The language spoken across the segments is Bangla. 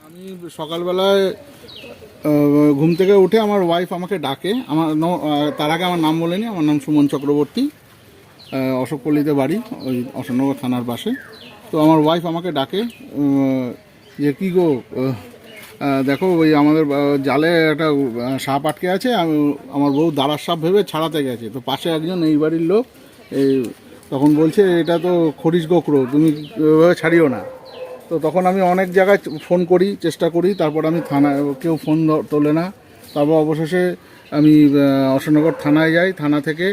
আমি সকালবেলায় ঘুম থেকে উঠে আমার ওয়াইফ আমাকে ডাকে। তার আগে আমার নাম বলেনি, আমার নাম সুমন চক্রবর্তী, অশোকপল্লীতে বাড়ি, ওই অশোকনগর থানার পাশে। তো আমার ওয়াইফ আমাকে ডাকে যে কী গো, দেখো ওই আমাদের জালে একটা সাপ আটকে আছে, আমার বউ দাঁড়ার সাপ ভেবে ছাড়াতে গেছে। তো পাশে একজন এই বাড়ির লোক এই তখন বলছে এটা তো খরিশ গোকরো, তুমি ছাড়িও না। তো তখন আমি অনেক জায়গায় ফোন করি, চেষ্টা করি, তারপর আমি থানায়, কেউ ফোন তোলে না। তারপর অবশেষে আমি অশোকনগর থানায় যাই। থানা থেকে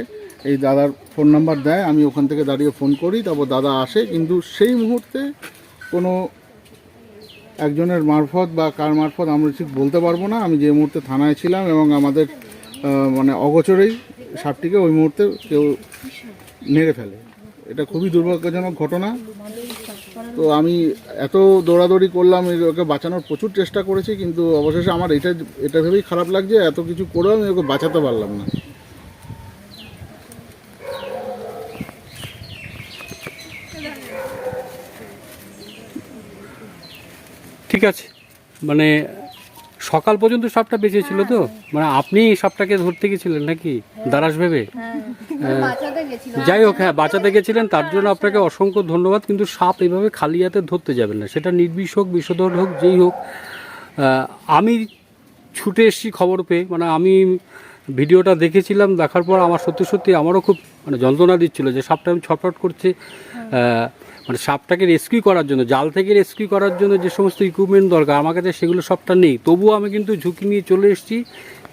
এই দাদার ফোন নাম্বার দেয়, আমি ওখান থেকে দাঁড়িয়ে ফোন করি, তারপর দাদা আসে। কিন্তু সেই মুহূর্তে কোনো একজনের মারফত বা কার মারফত আমরা ঠিক বলতে পারবো না। আমি যে মুহূর্তে থানায় ছিলাম এবং আমাদের মানে অগোচরেই সাপটিকে ওই মুহূর্তে কেউ মেরে ফেলে। এটা খুবই দুর্ভাগ্যজনক ঘটনা। তো আমি এত দৌড়াদৌড়ি করলাম, ওকে বাঁচানোর প্রচুর চেষ্টা করেছি, কিন্তু অবশেষে আমার এটা ভেবেই খারাপ লাগছে, এত কিছু করেও আমি ওকে বাঁচাতে পারলাম না। ঠিক আছে, মানে সকাল পর্যন্ত সাপটা বেঁচে ছিল তো, মানে আপনি সাপটাকে ধরতে গেছিলেন নাকি দারাস ভেবে? যাই হোক, হ্যাঁ বাঁচাতে গেছিলেন, তার জন্য আপনাকে অসংখ্য ধন্যবাদ। কিন্তু সাপ এইভাবে খালি হাতে ধরতে যাবেন না, সেটা নির্বিষ হোক, বিষধর হোক, যেই হোক। আমি ছুটে এসেছি খবর পেয়ে, মানে আমি ভিডিওটা দেখেছিলাম, দেখার পর আমার সত্যি আমারও খুব মানে যন্ত্রণা দিচ্ছিলো যে সাপটা আমি ছটফট করছে। মানে সাপটাকে রেস্কিউ করার জন্য, জাল থেকে রেস্কিউ করার জন্য যে সমস্ত ইকুইপমেন্ট দরকার আমার কাছে সেগুলো সবটা নেই। তবুও আমি কিন্তু ঝুঁকি নিয়ে চলে এসেছি।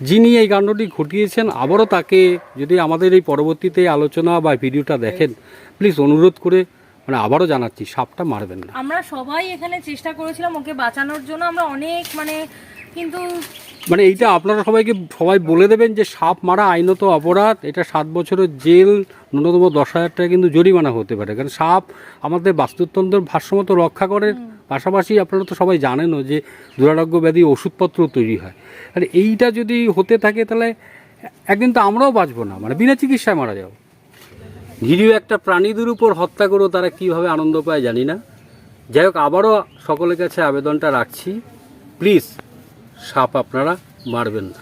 যিনি এই কাণ্ডটি ঘটিয়েছেন, আবারও তাকে, যদি আমাদের এই পরবর্তীতে আলোচনা বা ভিডিওটা দেখেন, প্লিজ অনুরোধ করে মানে আবারও জানাচ্ছি, সাপটা মারবেন না। আমরা সবাই এখানে চেষ্টা করেছিলাম ওকে বাঁচানোর জন্য, আমরা অনেক কিন্তু মানে এইটা আপনারা সবাই বলে দেবেন যে সাপ মারা আইনত অপরাধ। এটা 7 বছরের জেল, ন্যূনতম 10,000 টাকা কিন্তু জরিমানা হতে পারে। কারণ সাপ আমাদের বাস্তুতন্ত্রের ভারসাম্য রক্ষা করে, পাশাপাশি আপনারা তো সবাই জানেনও যে দুরারোগ্য ব্যাধি ওষুধপত্র তৈরি হয়। আর এইটা যদি হতে থাকে তাহলে একদিন তো আমরাও বাঁচবো না, মানে বিনা চিকিৎসায় মারা যাবো। নিরীহ একটা প্রাণীদের উপর হত্যা করেও তারা কীভাবে আনন্দ পায় জানি না। যাই হোক, আবারও সকলের কাছে আবেদনটা রাখছি, প্লিজ সাপ আপনারা মারবেন না।